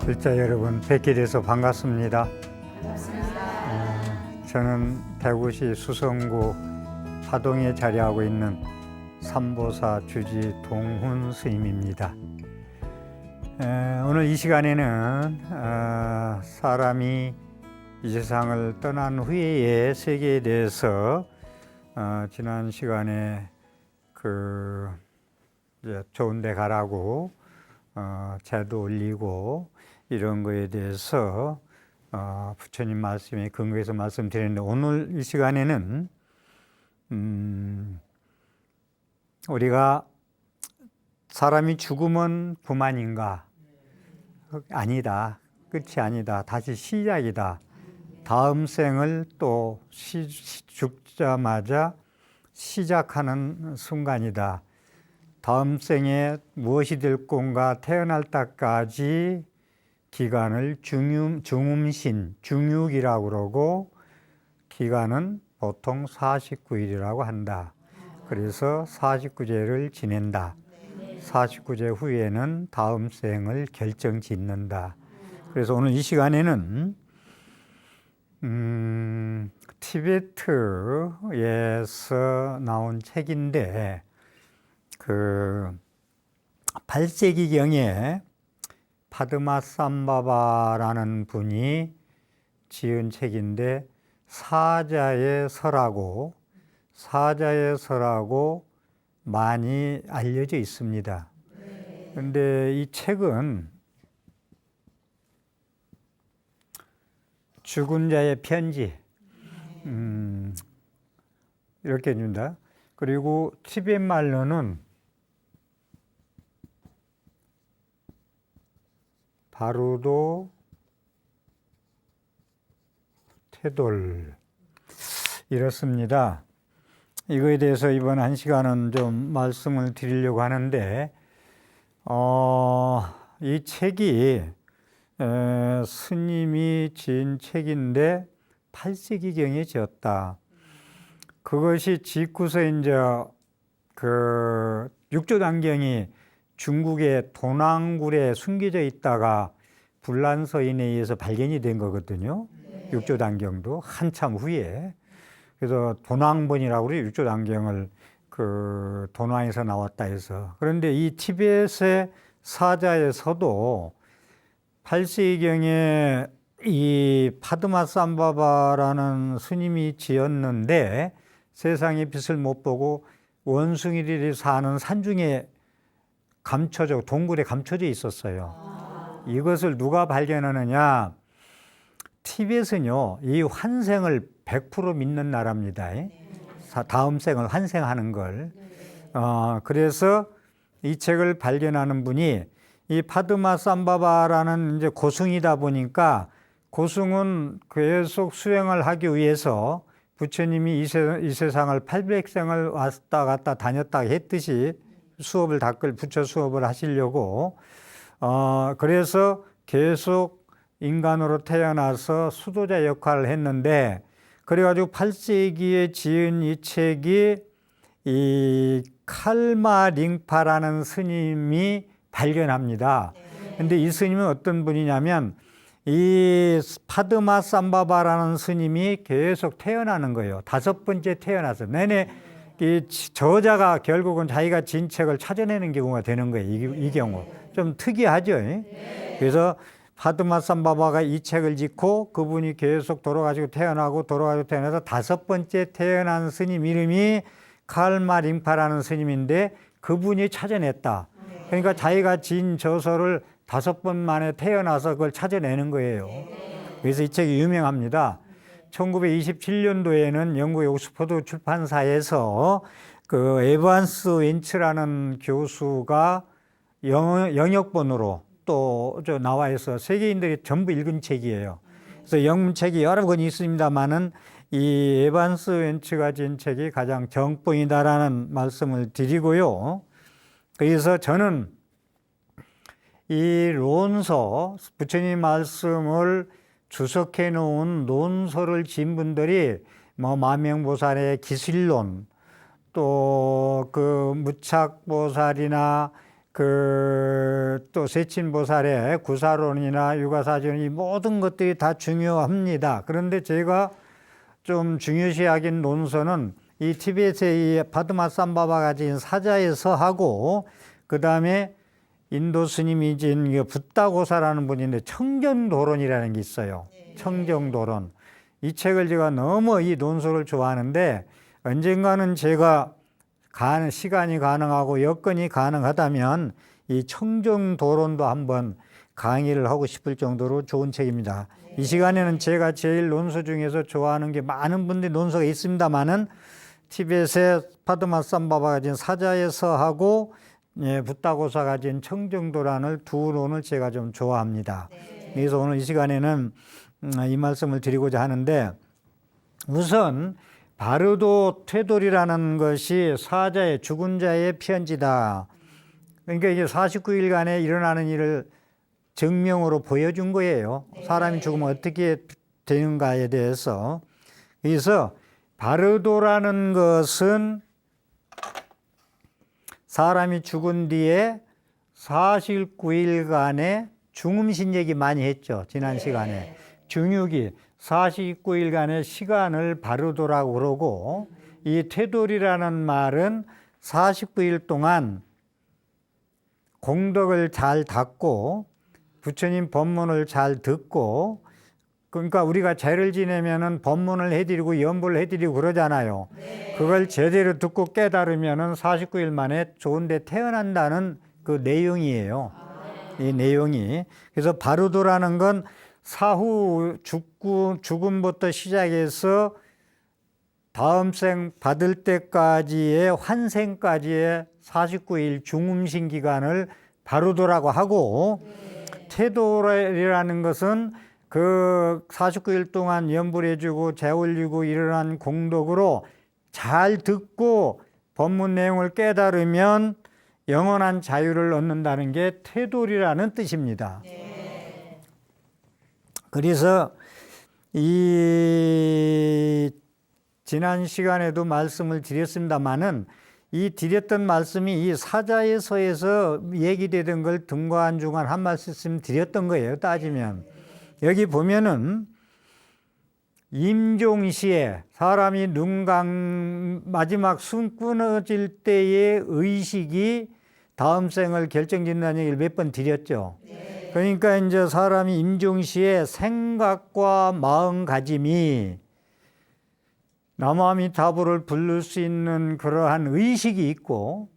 글자 여러분 뵙게 돼서 반갑습니다. 저는 대구시 수성구 화동에 자리하고 있는 삼보사 주지 동훈 스님입니다. 오늘 이 시간에는 사람이 이 세상을 떠난 후의 세계에 대해서 지난 시간에 이제 좋은 데 가라고 제도 올리고 이런 거에 대해서 부처님 말씀에 근거해서 말씀드리는데, 오늘 이 시간에는 우리가 사람이 죽으면 그만인가? 아니다. 끝이 아니다. 다시 시작이다. 다음 생을 또 죽자마자 시작하는 순간이다. 다음 생에 무엇이 될 건가 태어날 때까지 기간을 중음신, 중육이라고 그러고, 기간은 보통 49일이라고 한다. 그래서 49제를 지낸다. 49제 후에는 다음 생을 결정짓는다. 그래서 오늘 이 시간에는 티베트에서 나온 책인데, 8세기경에 파드마삼바바라는 분이 지은 책인데, 사자의 서라고 많이 알려져 있습니다. 그런데 이 책은 죽은 자의 편지 이렇게 해준다. 그리고 티베트 말로는 바루도 테돌 이렇습니다. 이거에 대해서 이번 한 시간은 좀 말씀을 드리려고 하는데, 이 책이 스님이 지은 책인데 8세기경에 지었다. 그것이 짓고서 이제 육조단경이 중국의 도낭굴에 숨겨져 있다가 불란서인에 의해서 발견이 된 거거든요. 육조단경도 한참 후에. 그래서 도낭본이라고 그래요. 육조단경을 도낭에서 나왔다 해서. 그런데 이 티벳의 사자에서도 8세기경에 이 파드마삼바바라는 스님이 지었는데, 세상의 빛을 못 보고 원숭이들이 사는 산중에 동굴에 감춰져 있었어요. 이것을 누가 발견하느냐? 티벳은요, 이 환생을 100% 믿는 나라입니다. 다음 생을 환생하는 걸. 그래서 이 책을 발견하는 분이 이 파드마삼바바라는 이제 고승이다 보니까, 고승은 계속 수행을 하기 위해서 부처님이 이 세상을 800생을 왔다 갔다 다녔다 했듯이 부처 수업을 하시려고, 그래서 계속 인간으로 태어나서 수도자 역할을 했는데, 그래가지고 8세기에 지은 이 책이 이 칼마링파라는 스님이 발견합니다. 근데 이 스님은 어떤 분이냐면, 이 파드마삼바바라는 스님이 계속 태어나는 거예요. 5번째 태어나서 내내 이 저자가 결국은 자기가 진 책을 찾아내는 경우가 되는 거예요. 이 경우 좀 특이하죠. 그래서 파드마삼바바가 이 책을 짓고 그분이 계속 돌아가시고 태어나서 5번째 태어난 스님 이름이 칼마링파라는 스님인데, 그분이 찾아냈다. 그러니까 자기가 진 저서를 5번 만에 태어나서 그걸 찾아내는 거예요. 그래서 이 책이 유명합니다. 1927년도에는 영국의 옥스퍼드 출판사에서 에반스 웬츠라는 교수가 영역본으로 또 나와 있어 세계인들이 전부 읽은 책이에요. 그래서 영문책이 여러 권이 있습니다만은 이 에반스 웬츠가 지은 책이 가장 정법이다라는 말씀을 드리고요. 그래서 저는 이 논서, 부처님 말씀을 주석해 놓은 논서를 지은 분들이 마명보살의 기실론, 또 무착보살이나 또 세친보살의 구사론이나 육아사전 이 모든 것들이 다 중요합니다. 그런데 제가 좀 중요시하긴 논서는 이 티베트의 이 파드마삼바바가 가진 사자에서하고 그 다음에 인도 스님이 진 붓다고사라는 분인데 청정도론이라는 게 있어요. 청정도론. 이 책을 제가 너무 이 논서를 좋아하는데 언젠가는 제가 시간이 가능하고 여건이 가능하다면 이 청정도론도 한번 강의를 하고 싶을 정도로 좋은 책입니다. 이 시간에는 제가 제일 논서 중에서 좋아하는 게 많은 분들이 논서가 있습니다만은 티벳의 파드마삼바바가 가진 사자에서하고 붓다고사 가진 청정도론을 두 논을 제가 좀 좋아합니다. 그래서 오늘 이 시간에는 이 말씀을 드리고자 하는데 우선 바르도 퇴돌이라는 것이 사자의 죽은 자의 편지다. 그러니까 이게 49일간에 일어나는 일을 증명으로 보여준 거예요. 사람이 죽으면 어떻게 되는가에 대해서. 그래서 바르도라는 것은 사람이 죽은 뒤에 49일간의 중음신 얘기 많이 했죠. 지난 시간에. 중육이 49일간의 시간을 바르도라고 그러고 이 퇴돌이라는 말은 49일 동안 공덕을 잘 닦고 부처님 법문을 잘 듣고 그러니까 우리가 제를 지내면은 법문을 해드리고 연불을 해드리고 그러잖아요. 그걸 제대로 듣고 깨달으면은 49일 만에 좋은 데 태어난다는 그 내용이에요. 이 내용이. 그래서 바르도라는 건 사후 죽음부터 시작해서 다음 생 받을 때까지의 환생까지의 49일 중음신 기간을 바르도라고 하고 퇴도라는 것은 그 49일 동안 연불해주고 재올리고 일어난 공덕으로 잘 듣고 법문 내용을 깨달으면 영원한 자유를 얻는다는 게 퇴돌이라는 뜻입니다. 그래서 이 지난 시간에도 말씀을 드렸습니다마는 이 드렸던 말씀이 이 사자에서에서 얘기되던 걸 중간중간 한 말씀 드렸던 거예요. 따지면 여기 보면은 임종시에 사람이 마지막 숨 끊어질 때의 의식이 다음 생을 결정짓는다는 얘기를 몇 번 드렸죠. 그러니까 이제 사람이 임종시에 생각과 마음가짐이 나무아미타불을 부를 수 있는 그러한 의식이 있고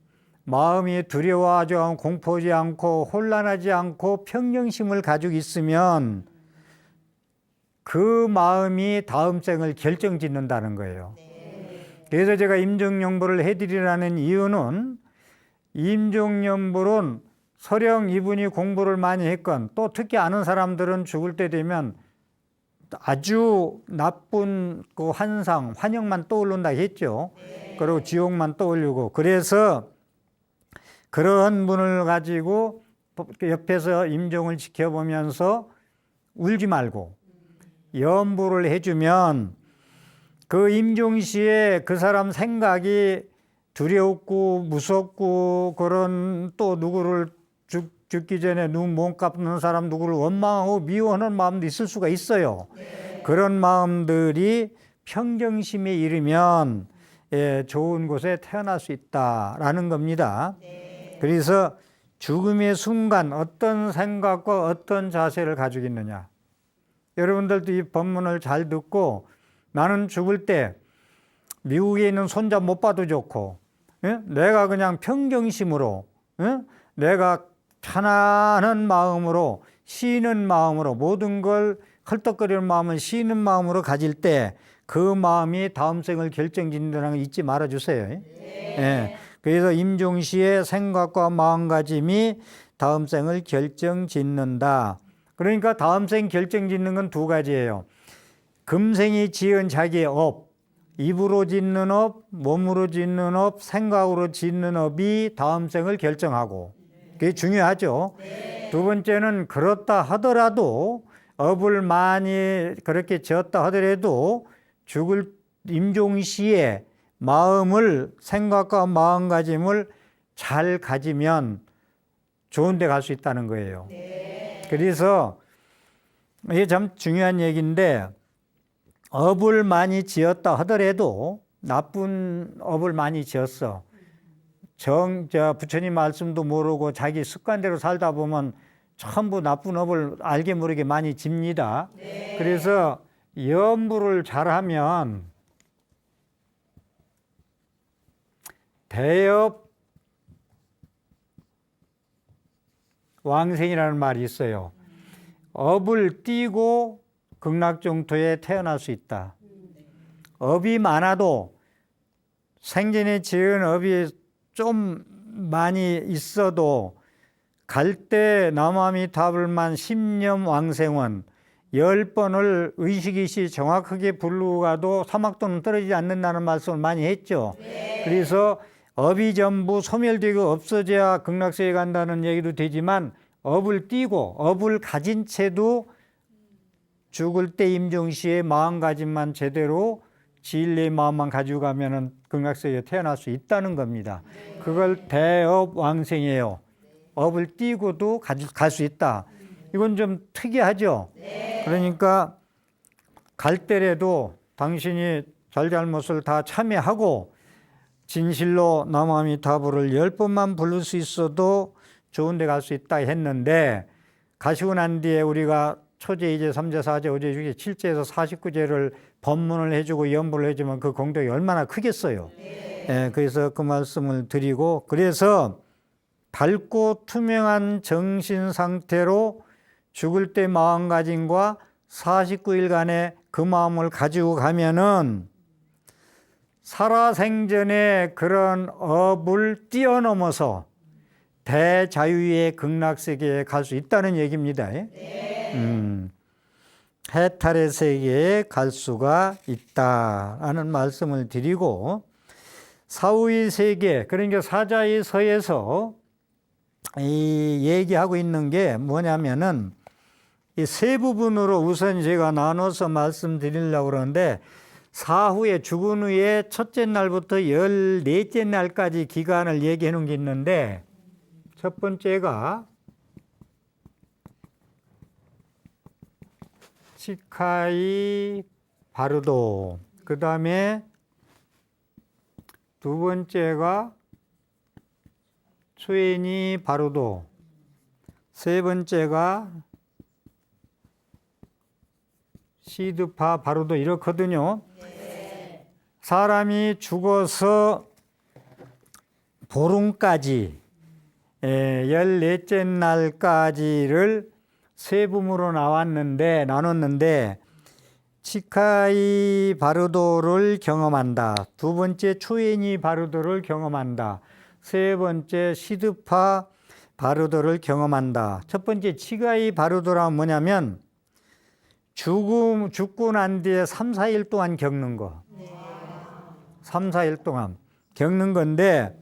마음이 두려워하지 않고 공포하지 않고 혼란하지 않고 평정심을 가지고 있으면 그 마음이 다음 생을 결정짓는다는 거예요. 그래서 제가 임종연불을 해드리라는 이유는 임종연불은 설령 이분이 공부를 많이 했건 또 특히 아는 사람들은 죽을 때 되면 아주 나쁜 그 환영만 떠오른다 했죠. 그리고 지옥만 떠올리고 그래서 그런 분을 가지고 옆에서 임종을 지켜보면서 울지 말고 연부를 해주면 그 임종시에 그 사람 생각이 두렵고 무섭고 그런 또 누구를 죽기 전에 몸 갚는 사람 누구를 원망하고 미워하는 마음도 있을 수가 있어요. 그런 마음들이 평정심에 이르면 좋은 곳에 태어날 수 있다라는 겁니다. 그래서 죽음의 순간 어떤 생각과 어떤 자세를 가지고 있느냐. 여러분들도 이 법문을 잘 듣고 나는 죽을 때 미국에 있는 손자 못 봐도 좋고 내가 그냥 평정심으로 내가 편안한 마음으로 쉬는 마음으로 모든 걸 헐떡거리는 마음을 쉬는 마음으로 가질 때 그 마음이 다음 생을 결정짓는다는 걸 잊지 말아주세요. 그래서 임종시의 생각과 마음가짐이 다음 생을 결정짓는다. 그러니까 다음 생 결정짓는 건 두 가지예요. 금생이 지은 자기의 업, 입으로 짓는 업, 몸으로 짓는 업, 생각으로 짓는 업이 다음 생을 결정하고 그게 중요하죠. 두 번째는 그렇다 하더라도 업을 많이 그렇게 지었다 하더라도 죽을 임종시에 마음을 생각과 마음가짐을 잘 가지면 좋은 데 갈 수 있다는 거예요. 그래서 이게 참 중요한 얘기인데, 업을 많이 지었다 하더라도 나쁜 업을 많이 지었어. 부처님 말씀도 모르고 자기 습관대로 살다 보면 전부 나쁜 업을 알게 모르게 많이 집니다. 그래서 염불을 잘하면 대업 왕생이라는 말이 있어요. 업을 띄고 극락정토에 태어날 수 있다. 업이 많아도 생전에 지은 업이 좀 많이 있어도 갈 때 남아미타불만 10년 왕생원 10번을 의식이시 정확하게 부르고 가도 사막도는 떨어지지 않는다는 말씀을 많이 했죠. 그래서 업이 전부 소멸되고 없어져야 극락세에 간다는 얘기도 되지만, 업을 띄고 업을 가진 채도 죽을 때 임종시에 마음가짐만 제대로 진리의 마음만 가지고 가면은 극락세에 태어날 수 있다는 겁니다. 그걸 대업왕생이에요. 업을 띄고도 갈 수 있다. 이건 좀 특이하죠. 그러니까 갈 때라도 당신이 잘잘못을 다 참여하고 진실로 남아미타불을 10번만 부를 수 있어도 좋은 데 갈 수 있다 했는데, 가시고 난 뒤에 우리가 초제, 2제, 3제, 4제, 5제, 6제, 7제에서 49제를 법문을 해주고 연불을 해주면 그 공덕이 얼마나 크겠어요. 그래서 그 말씀을 드리고, 그래서 밝고 투명한 정신 상태로 죽을 때 마음가짐과 49일간의 그 마음을 가지고 가면은 살아생전에 그런 업을 뛰어넘어서 대자유의 극락세계에 갈 수 있다는 얘기입니다. 해탈의 세계에 갈 수가 있다라는 말씀을 드리고, 사후의 세계, 그러니까 사자의 서에서 이 얘기하고 있는 게 뭐냐면은 이 세 부분으로 우선 제가 나눠서 말씀드리려고 그러는데, 사후에 죽은 후에 첫째 날부터 14째 날까지 기간을 얘기해 놓은 게 있는데, 첫 번째가 치카이 바르도, 그 다음에 두 번째가 추에니 바르도, 세 번째가 시드파 바르도, 이렇거든요. 사람이 죽어서 보름까지 14째 날까지를 세 부문으로 나눴는데, 치카이 바르도를 경험한다. 두 번째 추에니 바르도를 경험한다. 세 번째 시드파 바르도를 경험한다. 첫 번째 치카이 바르도란 뭐냐면 죽고 난 뒤에 3, 4일 동안 겪는 거. 3, 4일 동안 겪는 건데,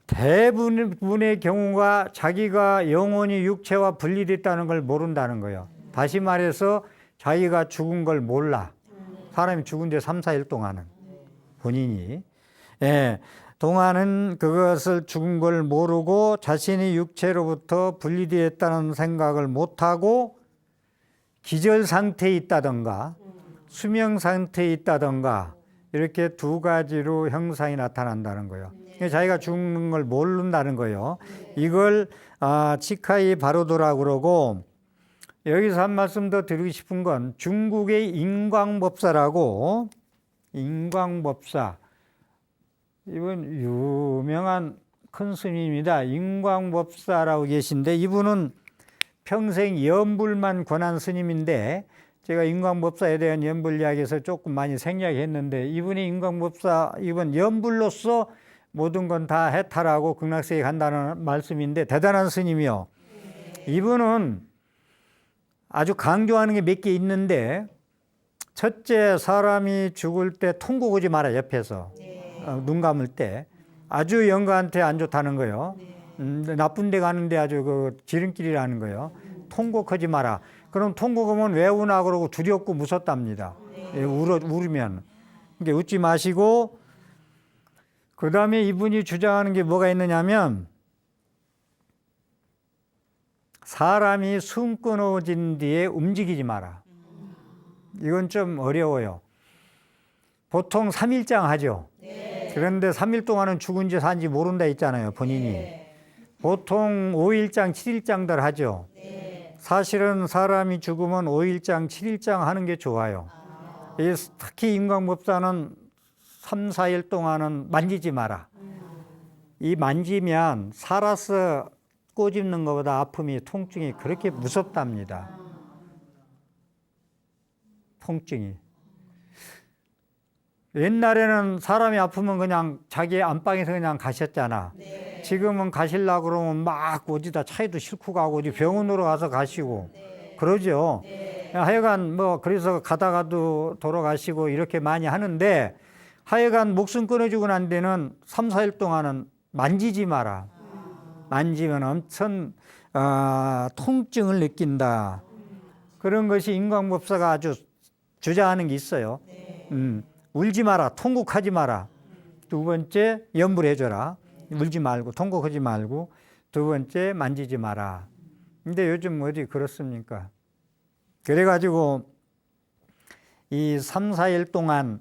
대부분의 경우가 자기가 영혼이 육체와 분리됐다는 걸 모른다는 거예요. 다시 말해서 자기가 죽은 걸 몰라. 사람이 죽은 데 3, 4일 동안은 본인이 동안은 그것을 죽은 걸 모르고 자신이 육체로부터 분리되었다는 생각을 못하고 기절 상태에 있다던가 수명 상태에 있다던가 이렇게 두 가지로 형상이 나타난다는 거예요. 자기가 죽는 걸 모른다는 거예요. 이걸 치카이 바르도라고 그러고, 여기서 한 말씀 더 드리고 싶은 건 중국의 인광법사라고, 인광법사, 이분 유명한 큰 스님입니다. 인광법사라고 계신데, 이분은 평생 연불만 권한 스님인데, 제가 인광법사에 대한 연불 이야기에서 조금 많이 생략했는데, 이분이 인광법사, 이분 연불로서 모든 건 다 해탈하고 극락세계에 간다는 말씀인데, 대단한 스님이요. 이분은 아주 강조하는 게 몇 개 있는데, 첫째, 사람이 죽을 때 통곡 오지 마라, 옆에서. 눈 감을 때. 아주 영가한테 안 좋다는 거예요. 나쁜 데 가는데 아주 그 지름길이라는 거예요. 통곡하지 마라. 그럼 통곡하면 왜 우나 그러고 두렵고 무섭답니다. 울으면. 그러니까 웃지 마시고, 그 다음에 이분이 주장하는 게 뭐가 있느냐면, 사람이 숨 끊어진 뒤에 움직이지 마라. 이건 좀 어려워요. 보통 3일장 하죠. 그런데 3일 동안은 죽은지 산지 모른다 했잖아요, 본인이. 보통 5일장, 7일장들 하죠. 사실은 사람이 죽으면 5일장, 7일장 하는 게 좋아요. 특히 인광법사는 3, 4일 동안은 만지지 마라. 이 만지면 살아서 꼬집는 것보다 아픔이, 통증이 그렇게 무섭답니다. 통증이. 옛날에는 사람이 아프면 그냥 자기 안방에서 그냥 가셨잖아. 지금은 가시려고 그러면 막 어디다 차에도 싣고 가고 어디 병원으로 가서 가시고 그러죠. 하여간 뭐 그래서 가다가도 돌아가시고 이렇게 많이 하는데, 하여간 목숨 끊어지고 난 데는 3, 4일 동안은 만지지 마라. 만지면 엄청 통증을 느낀다. 그런 것이 인광법사가 아주 주장하는 게 있어요. 울지 마라, 통곡하지 마라. 두 번째, 염불해줘라. 울지 말고 통곡하지 말고. 두 번째, 만지지 마라. 근데 요즘 어디 그렇습니까? 그래가지고 이 3, 4일 동안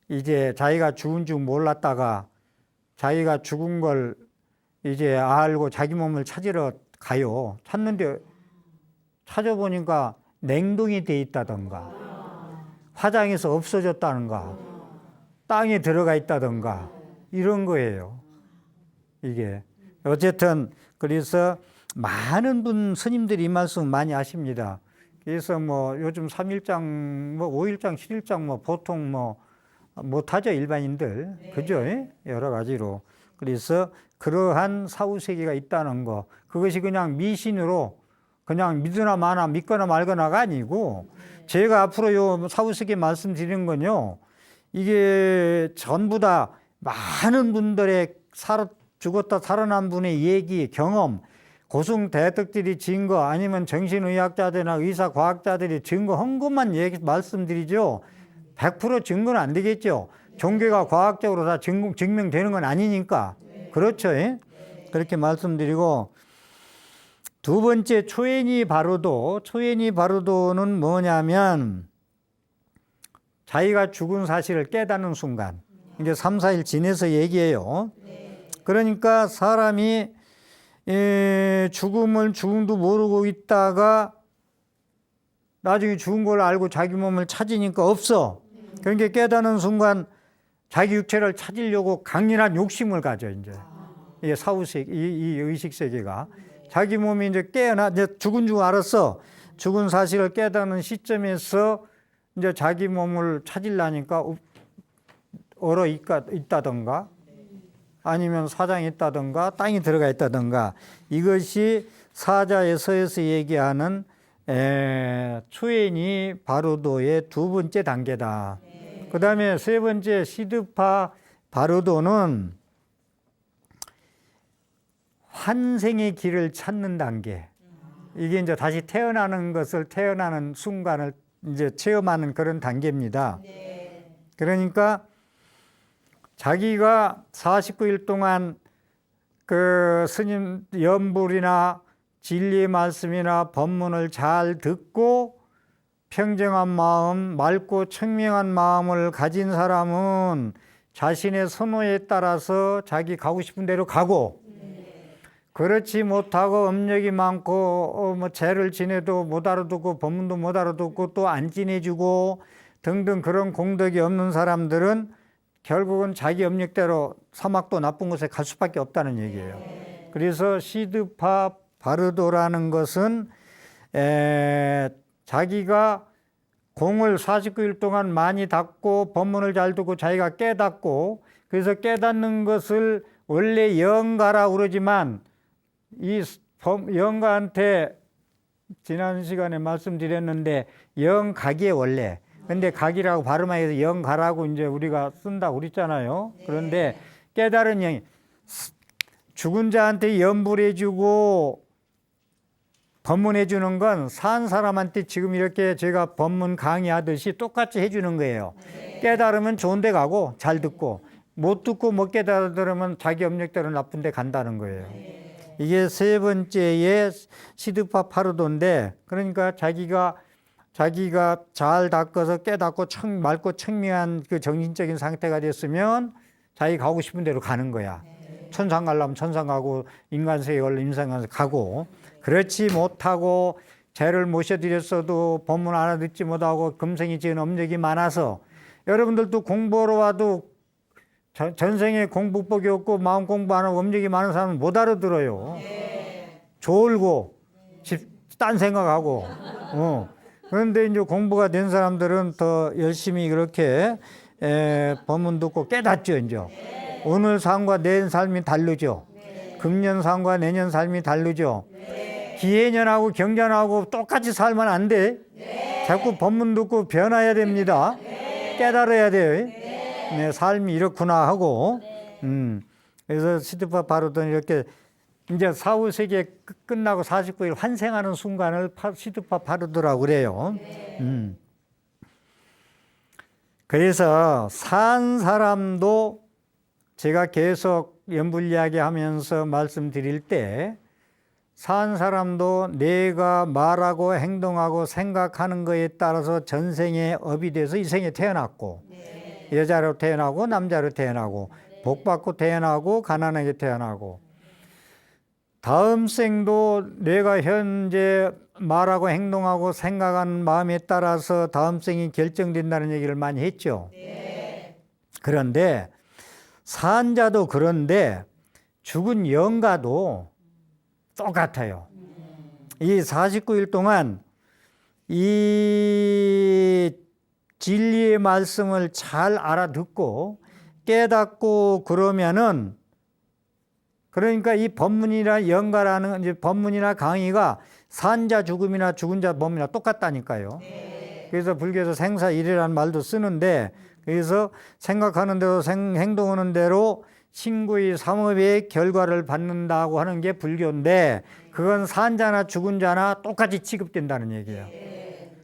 이제 자기가 죽은 줄 몰랐다가 자기가 죽은 걸 이제 알고 자기 몸을 찾으러 가요. 찾는데 찾아보니까 냉동이 돼 있다던가, 화장에서 없어졌다는가, 땅에 들어가 있다던가, 이런 거예요. 이게. 어쨌든, 그래서 많은 스님들이 이 말씀 많이 하십니다. 그래서 뭐 요즘 3일장, 뭐 5일장, 7일장 뭐 보통 뭐 못하죠, 일반인들. 그죠? 여러 가지로. 그래서 그러한 사후세계가 있다는 거, 그것이 그냥 미신으로 그냥 믿으나 마나, 믿거나 말거나가 아니고, 제가 앞으로 요 사후세계 말씀드리는 건요, 이게 전부 다 많은 분들의 죽었다 살아난 분의 얘기, 경험, 고승대덕들이 증거, 아니면 정신의학자들이나 의사과학자들이 증거한 것만 말씀드리죠. 100% 증거는 안 되겠죠. 종교가 과학적으로 다 증명되는 건 아니니까. 그렇죠. 그렇게 말씀드리고, 두 번째, 초연이 바로도는 뭐냐면 자기가 죽은 사실을 깨닫는 순간, 이제 3, 4일 지내서 얘기해요. 그러니까 사람이 죽음도 모르고 있다가 나중에 죽은 걸 알고 자기 몸을 찾으니까 없어. 그러니까 깨닫는 순간 자기 육체를 찾으려고 강렬한 욕심을 가져. 이제 이게 사후세계, 이 의식세계가 자기 몸이 이제 이제 죽은 줄 알았어. 죽은 사실을 깨닫는 시점에서 이제 자기 몸을 찾으려니까 얼어 있다던가, 아니면 사장이 있다던가, 땅이 들어가 있다던가, 이것이 사자에서에서 얘기하는 초연이 바로도의 두 번째 단계다. 그 다음에 세 번째, 시드파 바로도는 환생의 길을 찾는 단계. 이게 이제 다시 태어나는 순간을 이제 체험하는 그런 단계입니다. 그러니까 자기가 49일 동안 그 스님 연불이나 진리의 말씀이나 법문을 잘 듣고 평정한 마음, 맑고 청명한 마음을 가진 사람은 자신의 선호에 따라서 자기 가고 싶은 데로 가고, 그렇지 못하고 업력이 많고 뭐 죄를 지내도 못 알아듣고 법문도 못 알아듣고 또 안 지내주고 등등 그런 공덕이 없는 사람들은 결국은 자기 업력대로 사막도 나쁜 곳에 갈 수밖에 없다는 얘기예요. 그래서 시드파 바르도라는 것은 자기가 공을 49일 동안 많이 닦고 법문을 잘 듣고 자기가 깨닫고, 그래서 깨닫는 것을 원래 영가라고 그러지만 이 영가한테 지난 시간에 말씀드렸는데 영각이에요 원래. 근데 각이라고 발음해서 영가라고 이제 우리가 쓴다고 그랬잖아요. 그런데 깨달은 영이 죽은 자한테 연불해주고 법문해주는 건 산 사람한테 지금 이렇게 제가 법문 강의하듯이 똑같이 해주는 거예요. 깨달으면 좋은 데 가고 잘 듣고, 못 듣고 못 깨달으면 자기 업력대로 나쁜 데 간다는 거예요. 이게 세 번째의 시드파 파르도인데, 그러니까 자기가 잘 닦아서 깨닫고 맑고 청명한 그 정신적인 상태가 됐으면 자기 가고 싶은 대로 가는 거야. 천상 가려면 천상 가고, 인간 세계 걸려 인간 가고. 그렇지 못하고 죄를 모셔드렸어도 법문 알아듣지 못하고 금생이 지은 업력이 많아서, 여러분들도 공부하러 와도 전생에 공부법이 없고 마음 공부 안 하고 업력이 많은 사람은 못 알아들어요. 졸고 딴 생각하고. 그런데 이제 공부가 된 사람들은 더 열심히 그렇게 법문 듣고 깨닫죠. 이제 오늘 삶과 내일 삶이 다르죠. 금년 삶과 내년 삶이 다르죠. 기해년하고 경전하고 똑같이 살면 안 돼. 자꾸 법문 듣고 변화해야 됩니다. 깨달아야 돼요. 네, 삶이 이렇구나 하고. 그래서 시드파 파르도는 이렇게 이제 사후세계 끝나고 49일 환생하는 순간을 시드파 파르도라고 그래요. 그래서 산 사람도 제가 계속 연불이야기 하면서 말씀드릴 때, 산 사람도 내가 말하고 행동하고 생각하는 것에 따라서 전생에 업이 돼서 이 생에 태어났고, 여자로 태어나고 남자로 태어나고, 복받고 태어나고 가난하게 태어나고, 다음 생도 내가 현재 말하고 행동하고 생각하는 마음에 따라서 다음 생이 결정된다는 얘기를 많이 했죠. 그런데 산자도 그런데 죽은 영가도 똑같아요. 이 49일 동안 이 진리의 말씀을 잘 알아듣고 깨닫고 그러면은, 그러니까 이 법문이나 영가라는 이제 법문이나 강의가 산자 죽음이나 죽은 자 법문이나 똑같다니까요. 그래서 불교에서 생사일이라는 말도 쓰는데, 그래서 생각하는 대로 행동하는 대로 신구의 삼업의 결과를 받는다고 하는 게 불교인데, 그건 산자나 죽은 자나 똑같이 취급된다는 얘기예요.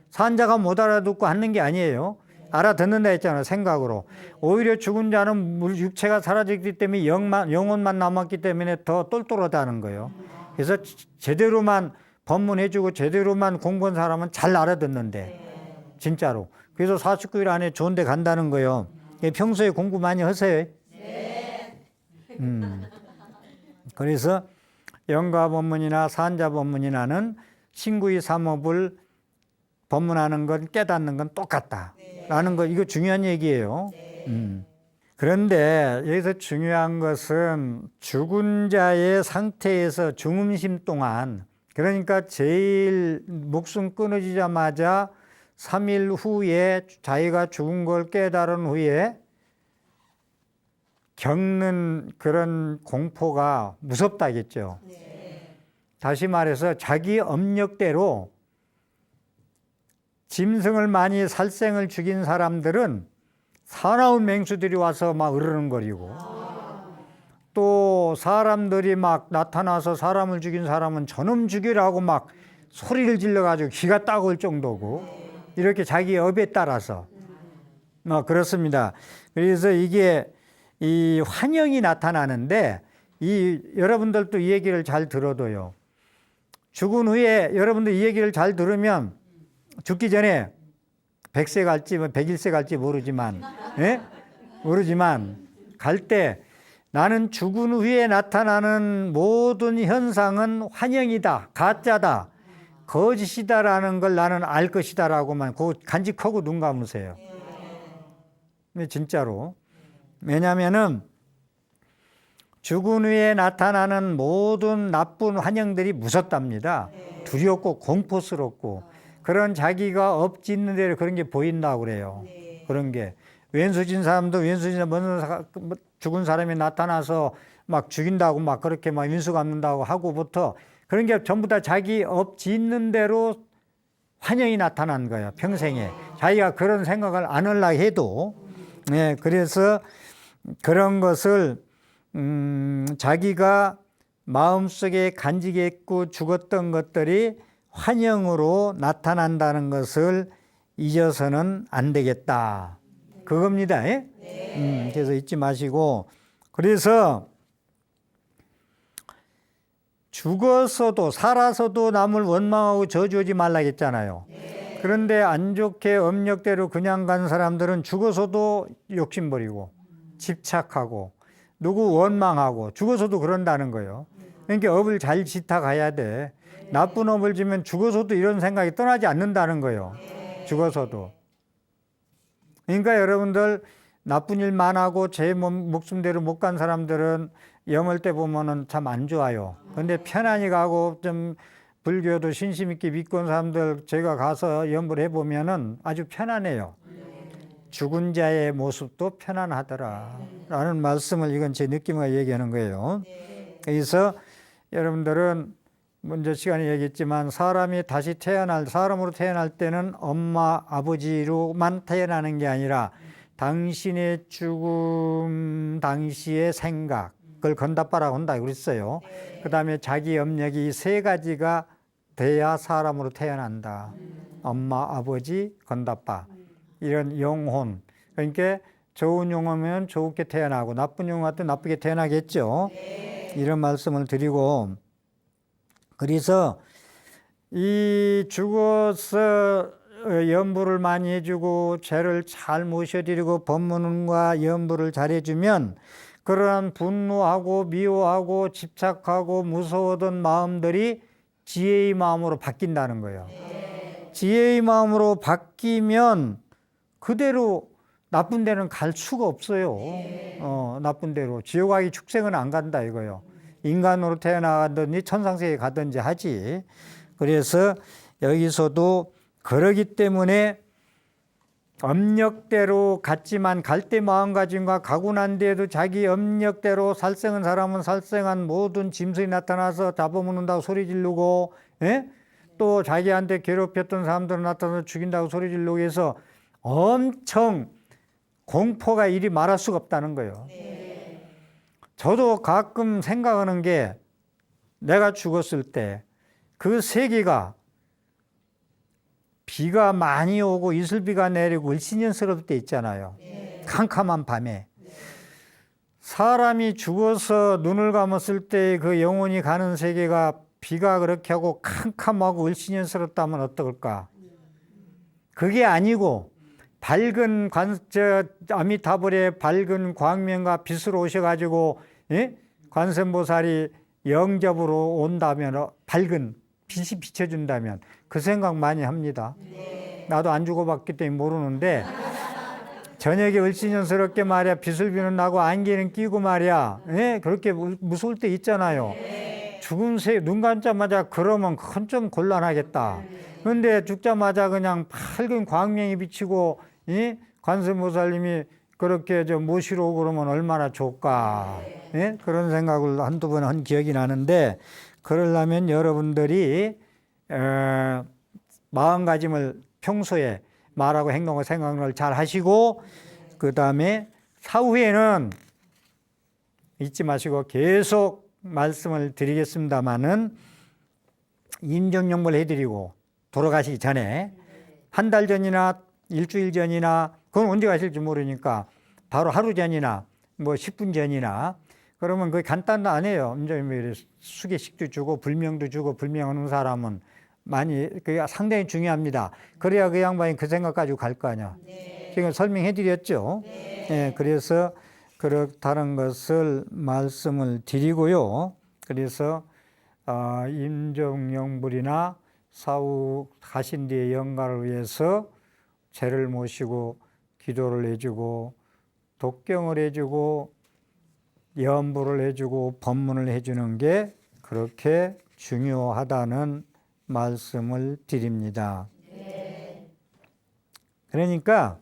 산자가 못 알아듣고 하는 게 아니에요. 알아듣는다 했잖아요. 생각으로. 오히려 죽은 자는 육체가 사라졌기 때문에 영혼만 남았기 때문에 더 똘똘하다는 거예요. 그래서 제대로만 법문해주고 제대로만 공부한 사람은 잘 알아듣는데, 진짜로. 그래서 49일 안에 좋은 데 간다는 거예요. 평소에 공부 많이 하세요. 그래서 영가 법문이나 산자 법문이나는 신구의 삼업을 법문하는 건 깨닫는 건 똑같다라는 거, 이거 중요한 얘기예요. 그런데 여기서 중요한 것은 죽은 자의 상태에서 중음심 동안, 그러니까 제일 목숨 끊어지자마자 3일 후에 자기가 죽은 걸 깨달은 후에 겪는 그런 공포가 무섭다겠죠. 다시 말해서 자기 업력대로 짐승을 많이 살생을 죽인 사람들은 사나운 맹수들이 와서 막 으르렁거리고, 또 사람들이 막 나타나서 사람을 죽인 사람은 저놈 죽이라고 막 소리를 질러가지고 기가 따가울 정도고, 이렇게 자기 업에 따라서 그렇습니다. 그래서 이게 이 환영이 나타나는데, 여러분들도 이 얘기를 잘 들어도요, 죽은 후에 여러분들 이 얘기를 잘 들으면 죽기 전에 100세 갈지 101세 갈지 모르지만, 모르지만 갈 때 나는 죽은 후에 나타나는 모든 현상은 환영이다, 가짜다, 거짓이다라는 걸 나는 알 것이다라고만 간직하고 눈 감으세요. 근데 진짜로. 왜냐하면은 죽은 후에 나타나는 모든 나쁜 환영들이 무섭답니다. 두렵고 공포스럽고, 그런 자기가 업짓는 대로 그런 게 보인다고 그래요. 그런 게 왼수진 사람도 죽은 사람이 나타나서 막 죽인다고 막 그렇게 막 윈수 갚는다고 하고부터, 그런 게 전부 다 자기 업짓는 대로 환영이 나타난 거예요. 평생에 자기가 그런 생각을 안 하려고 해도. 그래서 그런 것을 자기가 마음속에 간직했고 죽었던 것들이 환영으로 나타난다는 것을 잊어서는 안 되겠다. 그겁니다. 그래서 잊지 마시고, 그래서 죽어서도 살아서도 남을 원망하고 저주하지 말라 했잖아요. 그런데 안 좋게 업력대로 그냥 간 사람들은 죽어서도 욕심부리고 집착하고 누구 원망하고 죽어서도 그런다는 거예요. 그러니까 업을 잘 짓다 가야 돼. 나쁜 업을 지면 죽어서도 이런 생각이 떠나지 않는다는 거예요. 죽어서도. 그러니까 여러분들 나쁜 일만 하고 제 목숨대로 못 간 사람들은 영월 때 보면은 참 안 좋아요. 근데 편안히 가고 좀 불교도 신심 있게 믿고 온 사람들 제가 가서 연불 해보면은 아주 편안해요. 죽은 자의 모습도 편안하더라 라는 말씀을 이건 제 느낌과 얘기하는 거예요. 그래서 여러분들은 먼저 시간에 얘기했지만 사람이 다시 사람으로 태어날 때는 엄마, 아버지로만 태어나는 게 아니라 당신의 죽음 당시의 생각을 건답바라고 한다고 그랬어요. 그 다음에 자기 업력이 세 가지가 돼야 사람으로 태어난다. 엄마, 아버지, 건답바. 이런 영혼. 그러니까 좋은 영혼이면 좋게 태어나고 나쁜 영혼 같은 나쁘게 태어나겠죠. 이런 말씀을 드리고, 그래서 이 죽어서 연부를 많이 해주고 죄를 잘 모셔드리고 법문과 연부를 잘해주면 그러한 분노하고 미워하고 집착하고 무서워던 마음들이 지혜의 마음으로 바뀐다는 거예요. 지혜의 마음으로 바뀌면 그대로 나쁜 데는 갈 수가 없어요. 나쁜 데로. 지옥 가기 축생은 안 간다 이거요. 인간으로 태어나든지 천상세계 가든지 하지. 그래서 여기서도 그러기 때문에 업력대로 갔지만 갈 때 마음가짐과 가고 난 뒤에도 자기 업력대로 살생한 사람은 살생한 모든 짐승이 나타나서 잡아먹는다고 소리 지르고, 또 자기한테 괴롭혔던 사람들은 나타나서 죽인다고 소리 지르고 해서 엄청 공포가 이리 말할 수가 없다는 거예요. 저도 가끔 생각하는 게 내가 죽었을 때 그 세계가 비가 많이 오고 이슬비가 내리고 을씨년스러울 때 있잖아요. 캄캄한 밤에. 사람이 죽어서 눈을 감았을 때 그 영혼이 가는 세계가 비가 그렇게 하고 캄캄하고 을씨년스럽다면 어떨까? 그게 아니고 밝은 아미타불의 밝은 광명과 빛으로 오셔가지고 관세음보살이 영접으로 온다면 밝은 빛이 비춰준다면 그 생각 많이 합니다. 나도 안 죽어봤기 때문에 모르는데 저녁에 을씨년스럽게 말이야 빛을 비는 나고 안개는 끼고 말이야 그렇게 무서울 때 있잖아요. 죽은 눈 감자마자 그러면 그건 좀 곤란하겠다. 그런데 죽자마자 그냥 밝은 광명이 비치고 관세음보살님이 그렇게 모시러 오고 그러면 얼마나 좋을까. 그런 생각을 한두 번 한 기억이 나는데 그러려면 여러분들이 마음가짐을 평소에 말하고 행동하고 생각을 잘 하시고 그 다음에 사후에는 잊지 마시고 계속 말씀을 드리겠습니다마는 임종용불 해드리고 돌아가시기 전에 한 달 전이나 일주일 전이나 그건 언제 가실지 모르니까 바로 하루 전이나 10분 전이나 그러면 그게 간단도 안 해요. 이제 수계식도 주고 불명도 주고 불명하는 사람은 많이 그게 상당히 중요합니다. 그래야 그 양반이 그 생각 가지고 갈 거 아니야. 지금 설명해 드렸죠. 그래서 그렇다는 것을 말씀을 드리고요. 그래서 임종영불이나 사후 가신 뒤의 영가를 위해서 제를 모시고 기도를 해주고 독경을 해주고 연부를 해주고 법문을 해주는 게 그렇게 중요하다는 말씀을 드립니다. 그러니까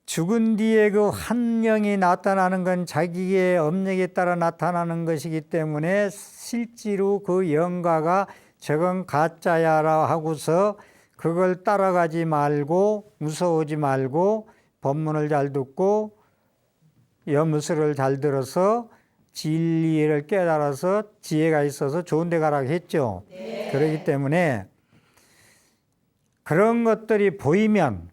죽은 뒤에 그 환영이 나타나는 건 자기의 업력에 따라 나타나는 것이기 때문에 실제로 그 영가가 저건 가짜야라 하고서 그걸 따라가지 말고 무서워하지 말고 법문을 잘 듣고 염술을 잘 들어서 진리를 깨달아서 지혜가 있어서 좋은 데 가라고 했죠. 그렇기 때문에 그런 것들이 보이면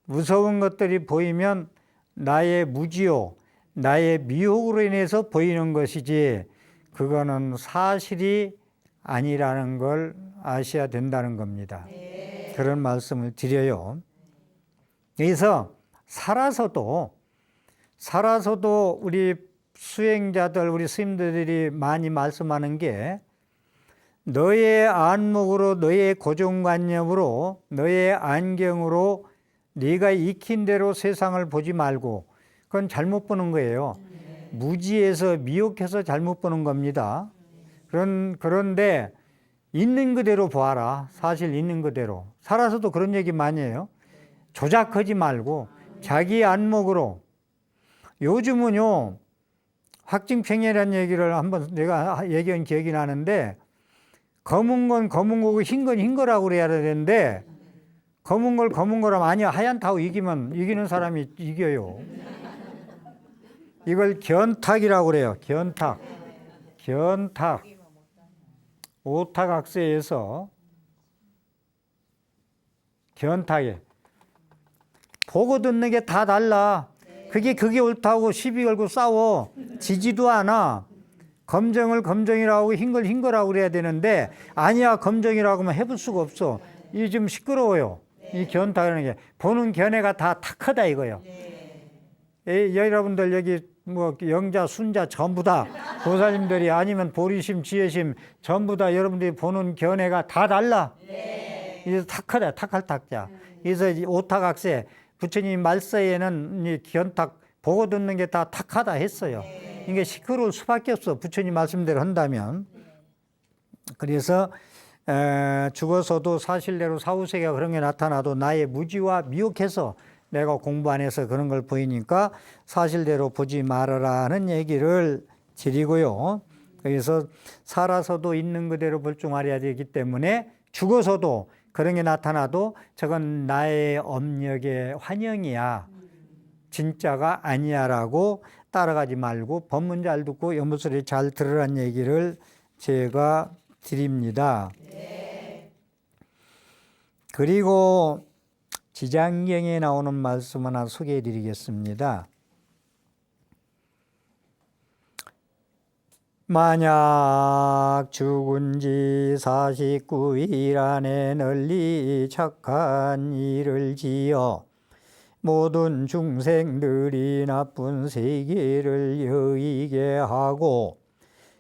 무서운 것들이 보이면 나의 무지요 나의 미혹으로 인해서 보이는 것이지 그거는 사실이 아니라는 걸 아셔야 된다는 겁니다. 그런 말씀을 드려요. 그래서 살아서도 우리 수행자들, 우리 스님들이 많이 말씀하는 게 너의 안목으로, 너의 고정관념으로, 너의 안경으로 네가 익힌 대로 세상을 보지 말고, 그건 잘못 보는 거예요. 무지해서 미혹해서 잘못 보는 겁니다. 그런데 있는 그대로 보아라. 사실 있는 그대로. 살아서도 그런 얘기 많이 해요. 조작하지 말고 자기 안목으로. 요즘은요, 확증평이라는 얘기를 한번 내가 얘기한 기억이 나는데, 검은 건 검은 거고 흰 건 흰 거라고 그래야 되는데, 검은 걸 검은 거라면 아니야, 하얀 타고 이기는 사람이 이겨요. 이걸 견탁이라고 그래요. 견탁. 오탁학세에서 견탁에 보고 듣는 게 다 달라. 그게 옳다고 시비 걸고 싸워. 지지도 않아. 검정을 검정이라고 하고 흰 걸 흰 거라고 그래야 되는데, 아니야, 검정이라고 하면 해볼 수가 없어. 이게 좀 시끄러워요. 이 견탁이라는 게. 보는 견해가 다 탁하다 이거예요. 여러분들 여기 뭐 영자, 순자 전부 다 보살님들이 아니면 보리심, 지혜심 전부 다 여러분들이 보는 견해가 다 달라. 그래서 탁하다, 탁할 탁자. 그래서 오탁학세, 부처님 말세에는 이 견탁, 보고 듣는 게 다 탁하다 했어요. 이게 시끄러울 수밖에 없어. 부처님 말씀대로 한다면. 그래서 죽어서도 사실대로 사후세계가 그런 게 나타나도 나의 무지와 미혹해서 내가 공부 안 해서 그런 걸 보이니까 사실대로 보지 말아라는 얘기를 드리고요. 그래서 살아서도 있는 그대로 볼 줄 알아야 되기 때문에 죽어서도 그런 게 나타나도 저건 나의 업력의 환영이야. 진짜가 아니야 라고 따라가지 말고 법문 잘 듣고 연불소리 잘 들으라는 얘기를 제가 드립니다. 그리고 지장경에 나오는 말씀 하나 소개해 드리겠습니다. 만약 죽은 지 49일 안에 널리 착한 일을 지어 모든 중생들이 나쁜 세계를 여의게 하고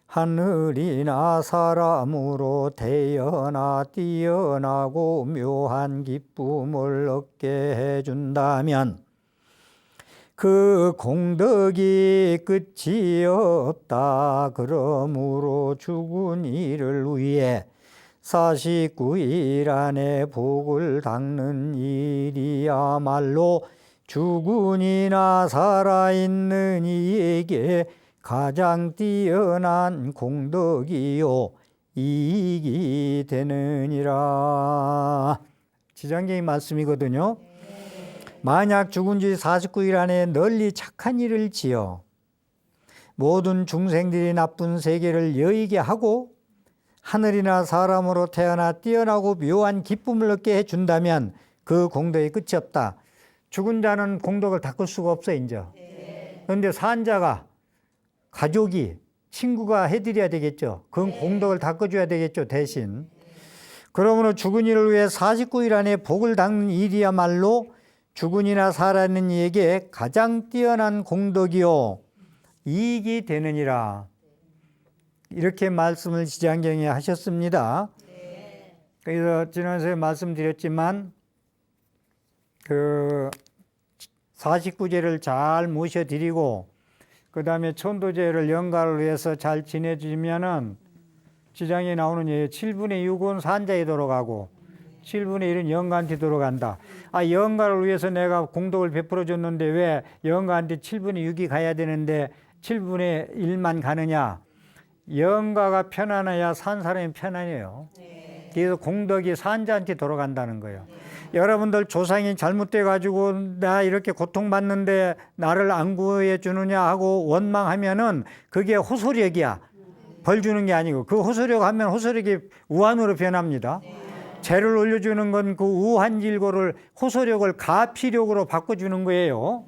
하늘이나 사람으로 태어나 뛰어나고 묘한 기쁨을 얻게 해준다면 그 공덕이 끝이 없다. 그러므로 죽은 이를 위해 49일 안에 복을 닦는 일이야말로 죽은 이나 살아있는 이에게 가장 뛰어난 공덕이요 이익이 되느니라. 지장경의 말씀이거든요. 만약 죽은 지 49일 안에 널리 착한 일을 지어 모든 중생들이 나쁜 세계를 여의게 하고 하늘이나 사람으로 태어나 뛰어나고 묘한 기쁨을 얻게 해준다면 그 공덕이 끝이 없다. 죽은 자는 공덕을 닦을 수가 없어 이제. 그런데 산 자가 가족이 친구가 해드려야 되겠죠. 그건 공덕을 닦아줘야 되겠죠 대신. 그러므로 죽은 이를 위해 49일 안에 복을 닦는 일이야말로 죽은 이나 살아있는 이에게 가장 뛰어난 공덕이요 이익이 되느니라. 이렇게 말씀을 지장경에 하셨습니다. 그래서 지난주에 말씀드렸지만 그 49제를 잘 모셔드리고 그 다음에 천도제를 영가를 위해서 잘 지내주면은 지장에 나오는 얘기 7분의 6은 산자에 들어가고 7분의 1은 영가한테 들어간다. 아, 영가를 위해서 내가 공덕을 베풀어 줬는데 왜 영가한테 7분의 6이 가야 되는데 7분의 1만 가느냐. 영가가 편안해야 산 사람이 편안해요. 그래서 공덕이 산자한테 돌아간다는 거예요. 여러분들 조상이 잘못돼가지고 나 이렇게 고통받는데 나를 안 구해 주느냐 하고 원망하면은 그게 호소력이야. 벌 주는 게 아니고 그 호소력 하면 호소력이 우한으로 변합니다. 죄를 올려주는 건 그 우한 질고를 호소력을 가피력으로 바꿔주는 거예요.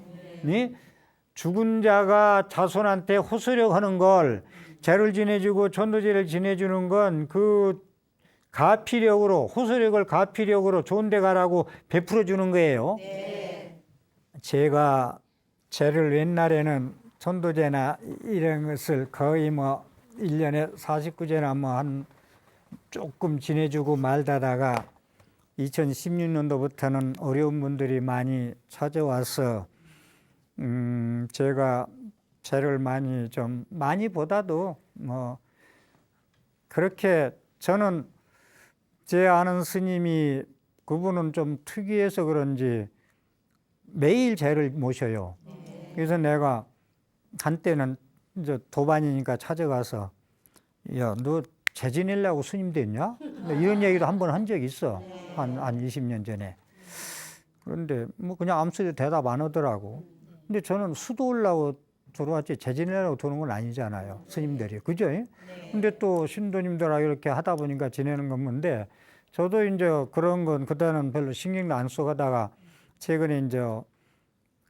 죽은 자가 자손한테 호소력 하는 걸 제를 지내주고 전도제를 지내주는 건 그 가피력으로, 호소력을 가피력으로 좋은 데 가라고 베풀어 주는 거예요. 제가 제를 옛날에는 전도제나 이런 것을 거의 뭐 1년에 49제나 뭐 한 조금 지내주고 말다가 2016년도부터는 어려운 분들이 많이 찾아와서 제가 제를 많이 보다도 뭐 그렇게 저는 제 아는 스님이 그분은 좀 특이해서 그런지 매일 제를 모셔요. 그래서 내가 한때는 이제 도반이니까 찾아가서 야, 너 제 지내려고 스님 됐냐? 이런 얘기도 한 번 한 적이 있어. 한 20년 전에. 그런데 뭐 그냥 아무 대답 안 하더라고. 근데 저는 수도 올라고 들어왔지 제 지내려고 도는 건 아니잖아요. 스님들이. 그죠? 근데 또 신도님들하고 이렇게 하다 보니까 지내는 건데 저도 이제 그런 건 그때는 별로 신경도 안 써가다가 최근에 이제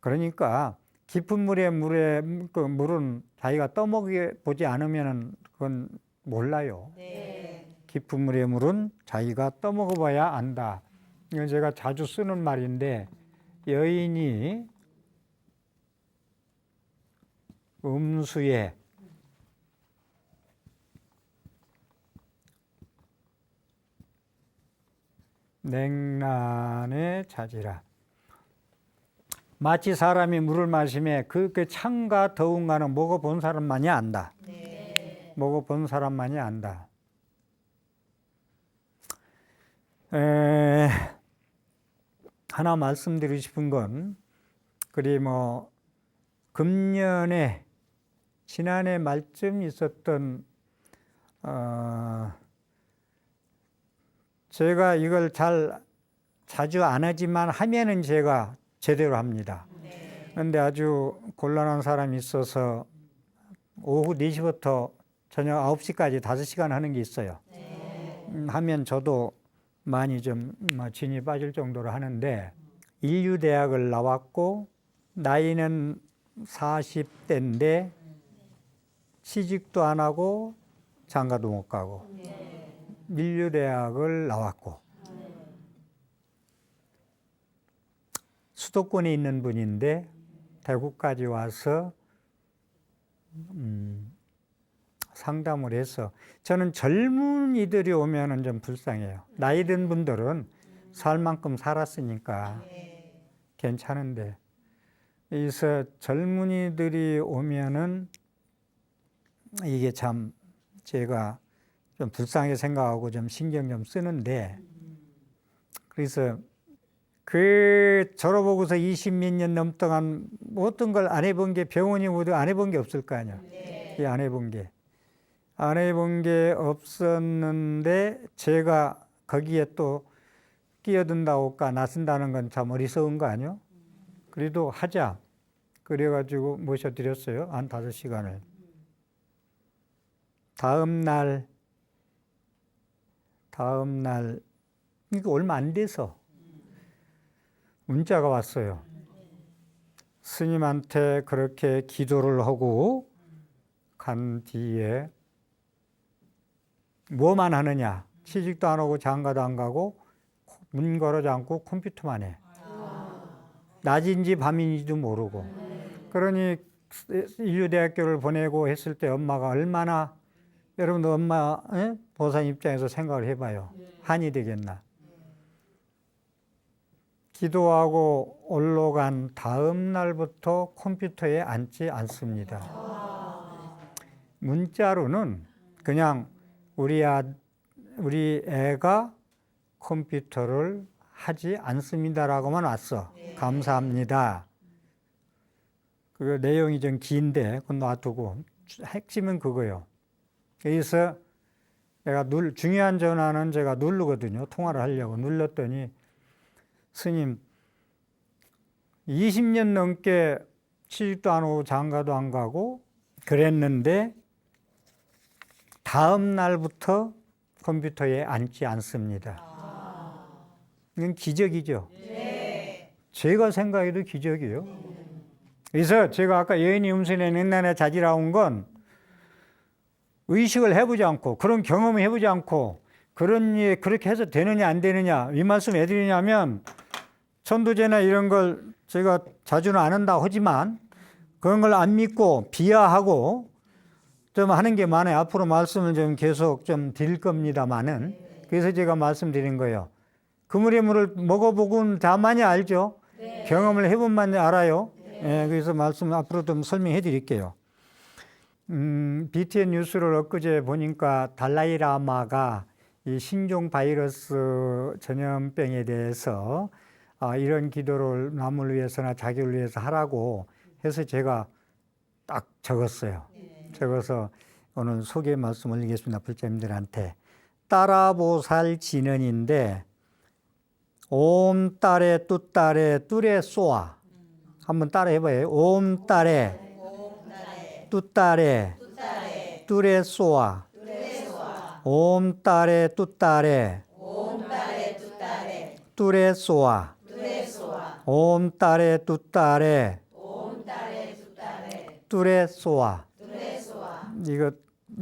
그러니까 깊은 물에 그 물은 자기가 떠먹여 보지 않으면은 그건 몰라요. 깊은 물의 물은 자기가 떠먹어 봐야 안다. 이건 제가 자주 쓰는 말인데 여인이 음수에 냉란에 자지라. 마치 사람이 물을 마시며 그 찬가 더운가는 먹어본 사람만이 안다. 먹어본 사람만이 안다. 하나 말씀드리고 싶은 건 그리 뭐 금년에 지난해 말쯤 있었던 제가 이걸 자주 안 하지만 하면은 제가 제대로 합니다. 그런데 아주 곤란한 사람이 있어서 오후 4시부터 저녁 9시까지 5시간 하는 게 있어요. 하면 저도 많이 좀 진이 빠질 정도로 하는데 인류대학을 나왔고 나이는 40대인데 취직도 안 하고 장가도 못 가고 인류대학을 나왔고 수도권에 있는 분인데 대구까지 와서 상담을 해서 저는 젊은이들이 오면은 좀 불쌍해요. 나이 든 분들은 살 만큼 살았으니까 괜찮은데 그래서 젊은이들이 오면은 이게 참 제가 좀 불쌍하게 생각하고 좀 신경 좀 쓰는데 그래서 그 졸업하고서 20몇 년 넘동안 어떤 걸 안 해본 게 병원이 모두 안 해본 게 없을 거 아니야. 안 해본 게. 안 해본 게 없었는데 제가 거기에 또 끼어든다고까 나선다는 건 참 어리석은 거 아니요? 그래도 하자. 그래가지고 모셔드렸어요. 한 5시간을. 다음 날 이거 얼마 안 돼서 문자가 왔어요. 스님한테 그렇게 기도를 하고 간 뒤에 뭐만 하느냐. 취직도 안 하고 장가도 안 가고 문 걸어지 않고 컴퓨터만 해. 낮인지 밤인지도 모르고. 그러니 인류대학교를 보내고 했을 때 엄마가 얼마나 여러분도 엄마 보살 입장에서 생각을 해봐요. 한이 되겠나. 기도하고 올라간 다음 날부터 컴퓨터에 앉지 않습니다. 문자로는 그냥 우리 애가 컴퓨터를 하지 않습니다라고만 왔어. 감사합니다. 그 내용이 좀 긴데 그건 놔두고 핵심은 그거예요. 그래서 내가 중요한 전화는 제가 누르거든요. 통화를 하려고 눌렀더니 스님 20년 넘게 취직도 안 하고 장가도 안 가고 그랬는데 다음 날부터 컴퓨터에 앉지 않습니다. 이건 기적이죠. 제가 생각해도 기적이에요. 그래서 제가 아까 여인이 음순에 냉난에 자지라 온 건 의식을 해보지 않고 그런 경험을 해보지 않고 그렇게 해서 되느냐 안 되느냐 이 말씀 왜 드리냐면 천도제나 이런 걸 제가 자주는 안 한다고 하지만 그런 걸 안 믿고 비하하고 좀 하는 게 많아요. 앞으로 말씀을 좀 계속 좀 드릴 겁니다만은 그래서 제가 말씀드린 거예요. 그물의 물을 먹어보고는 다만이 알죠. 경험을 해본만 알아요. 그래서 말씀 앞으로 좀 설명해 드릴게요. BTN 뉴스를 엊그제 보니까 달라이 라마가 이 신종 바이러스 전염병에 대해서 이런 기도를 남을 위해서나 자기를 위해서 하라고 해서 제가 딱 적었어요. 적어서 오늘 소개 말씀 올리겠습니다. 불자님들한테. 따라보살 진언인데 옴따레 뚜따레 뚜레 쏘아 한번 따라 해봐요. 옴따레 뚜따레 뚜레 쏘아 옴따레 뚜따레 뚜레 쏘아 옴따레 뚜따레 뚜레 쏘아. 이거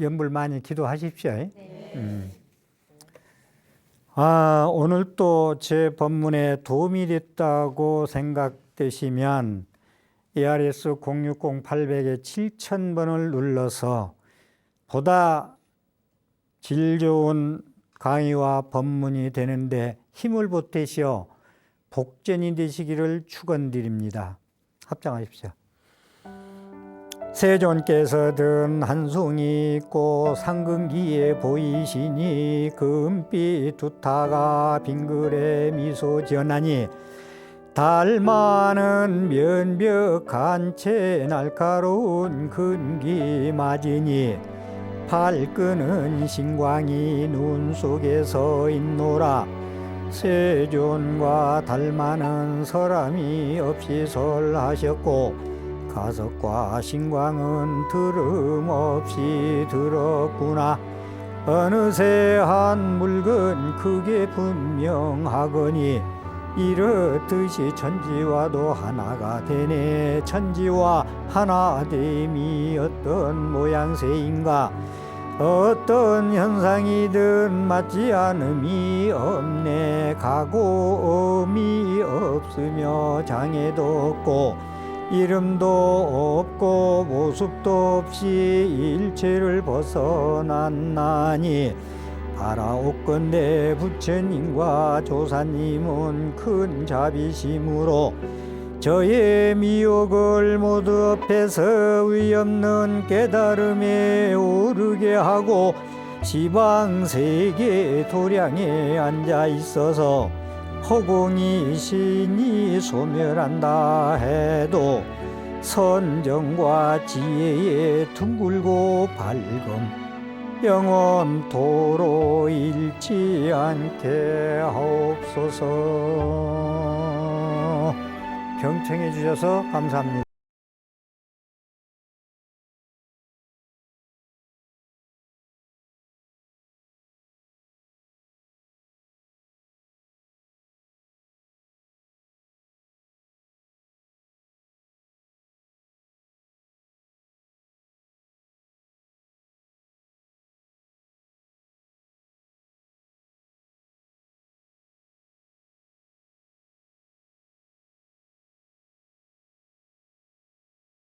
연불 많이 기도하십시오. 오늘 또 제 법문에 도움이 됐다고 생각되시면 ARS 060-800에 7000번을 눌러서 보다 질 좋은 강의와 법문이 되는데 힘을 보태시어 복전이 되시기를 축원드립니다. 합장하십시오. 세존께서 든 한송이 있고 상근기에 보이시니 금빛 두타가 빙글에 미소 지었나니 달마는 면벽한 채 날카로운 근기 맞으니 발끄는 신광이 눈 속에 서 있노라. 세존과 달마는 사람이 없이 설하셨고 가석과 신광은 들음 없이 들었구나. 어느새 한 물건 크게 분명하거니 이렇듯이 천지와도 하나가 되네. 천지와 하나됨이 어떤 모양새인가. 어떤 현상이든 맞지 않음이 없네. 가고음이 없으며 장애도 없고 이름도 없고 모습도 없이 일체를 벗어났나니 바라옵건대 부처님과 조사님은 큰 자비심으로 저의 미혹을 모두 엎해서 의없는 깨달음에 오르게 하고 지방세계 도량에 앉아 있어서 허공이 신이 소멸한다 해도 선정과 지혜에 둥글고 밝음 영원토록 잃지 않게 하옵소서. 경청해 주셔서 감사합니다.